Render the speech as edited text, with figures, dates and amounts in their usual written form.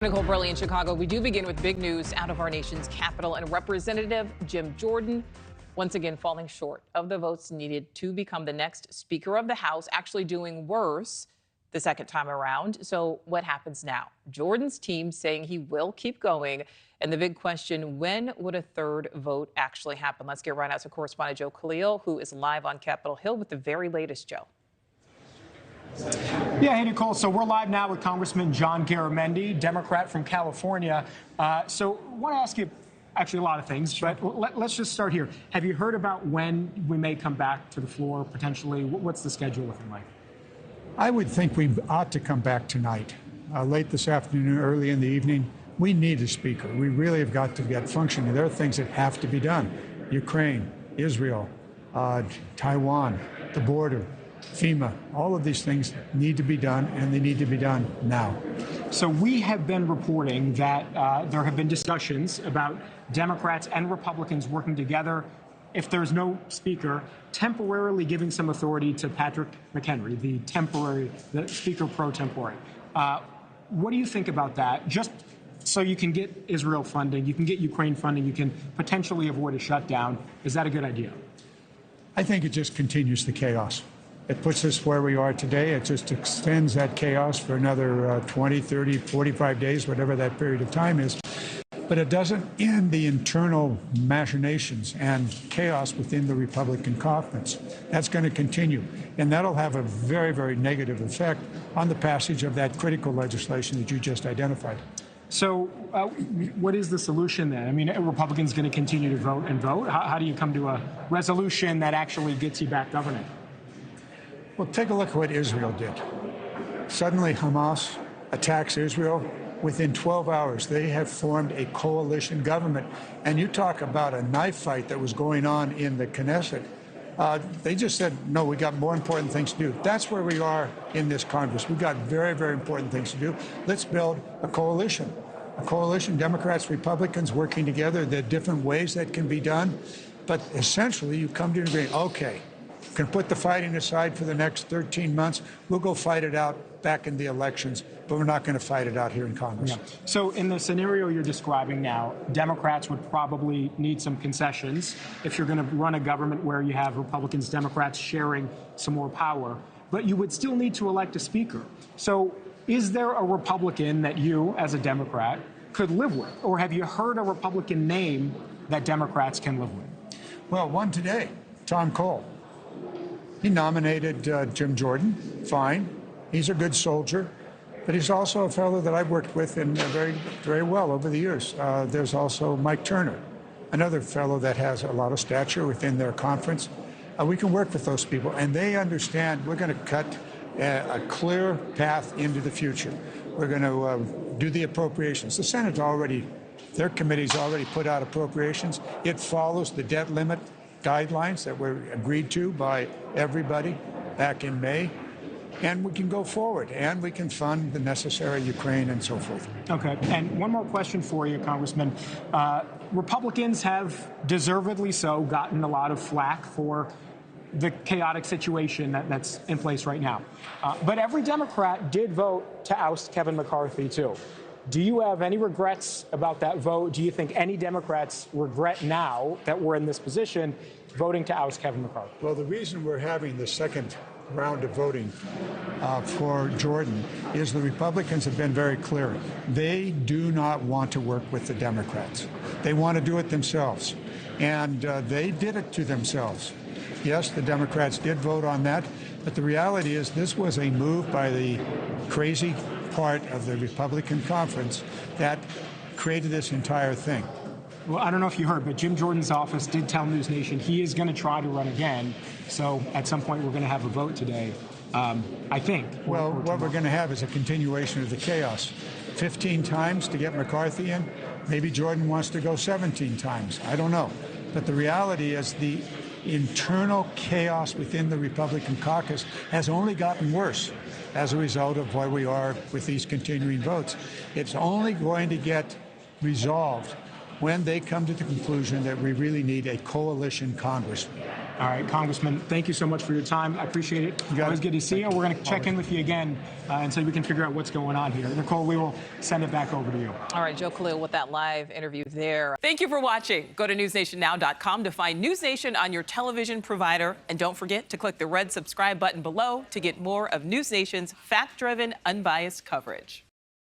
Nichole, Berlie in Chicago. We do begin with big news out of our nation's capital, and Representative Jim Jordan once again falling short of the votes needed to become the next Speaker of the House, actually doing worse the second time around. So what happens now? Jordan's team saying he will keep going, and the big question, when would a third vote actually happen? Let's get right out to correspondent Joe Khalil, who is live on Capitol Hill with the very latest, Joe. Yeah, hey, Nichole. So we're live now with Congressman John Garamendi, Democrat from California. So I want to ask you actually a lot of things, but let's just start here. Have you heard about when we may come back to the floor, potentially? What's the schedule looking like? I would think we ought to come back tonight, late this afternoon, early in the evening. We need a speaker. We really have got to get functioning. There are things that have to be done. Ukraine, Israel, Taiwan, the border, FEMA, all of these things need to be done, and they need to be done now. So we have been reporting that there have been discussions about Democrats and Republicans working together, if there's no speaker, temporarily giving some authority to Patrick McHenry, the speaker pro tempore. What do you think about that? Just so you can get Israel funding, you can get Ukraine funding, you can potentially avoid a shutdown. Is that a good idea? I think it just continues the chaos. It puts us where we are today. It just extends that chaos for another 20, 30, 45 days, whatever that period of time is. But it doesn't end the internal machinations and chaos within the Republican caucus. That's going to continue. And that'll have a very, very negative effect on the passage of that critical legislation that you just identified. So what is the solution then? I mean, are Republicans going to continue to vote and vote? How do you come to a resolution that actually gets you back governing? Well, take a look at what Israel did. Suddenly, Hamas attacks Israel. Within 12 hours, they have formed a coalition government. And you talk about a knife fight that was going on in the Knesset. They just said, no, we got more important things to do. That's where we are in this Congress. We've got very, very important things to do. Let's build a coalition. A coalition, Democrats, Republicans working together. There are different ways that can be done. But essentially, you come to an agreement, okay, can put the fighting aside for the next 13 months. We'll go fight it out back in the elections, but we're not going to fight it out here in Congress. Yeah. So in the scenario you're describing now, Democrats would probably need some concessions if you're going to run a government where you have Republicans, Democrats sharing some more power, but you would still need to elect a speaker. So is there a Republican that you, as a Democrat, could live with? Or have you heard a Republican name that Democrats can live with? Well, one today, Tom Cole. He nominated Jim Jordan, fine. He's a good soldier, but he's also a fellow that I've worked with very, very well over the years. There's also Mike Turner, another fellow that has a lot of stature within their conference. We can work with those people, and they understand we're going to cut a clear path into the future. We're going to do the appropriations. The Senate already, their committee's already put out appropriations. It follows the debt limit guidelines that were agreed to by everybody back in May, and we can go forward, and we can fund the necessary Ukraine and so forth. Okay, and one more question for you, Congressman. Republicans have, deservedly so, gotten a lot of flack for the chaotic situation that's in place right now. But every Democrat did vote to oust Kevin McCarthy, too. Do you have any regrets about that vote? Do you think any Democrats regret now that we're in this position voting to oust Kevin McCarthy? Well, the reason we're having the second round of voting for Jordan is the Republicans have been very clear. They do not want to work with the Democrats. They want to do it themselves. And they did it to themselves. Yes, the Democrats did vote on that. But the reality is this was a move by the crazy part of the Republican conference that created this entire thing. Well, I don't know if you heard, but Jim Jordan's office did tell NewsNation he is going to try to run again. So at some point, we're going to have a vote today, I think. Well, what we're going to have is a continuation of the chaos. 15 times to get McCarthy in. Maybe Jordan wants to go 17 times. I don't know. But the reality is the internal chaos within the Republican caucus has only gotten worse as a result of where we are with these continuing votes. It's only going to get resolved when they come to the conclusion that we really need a coalition Congress. All right, Congressman, thank you so much for your time. I appreciate it. Always good to see you. We're going to check in with you again and so we can figure out what's going on here. Nichole, we will send it back over to you. All right, Joe Khalil with that live interview there. Thank you for watching. Go to newsnationnow.com to find News Nation on your television provider. And don't forget to click the red subscribe button below to get more of News Nation's fact-driven, unbiased coverage.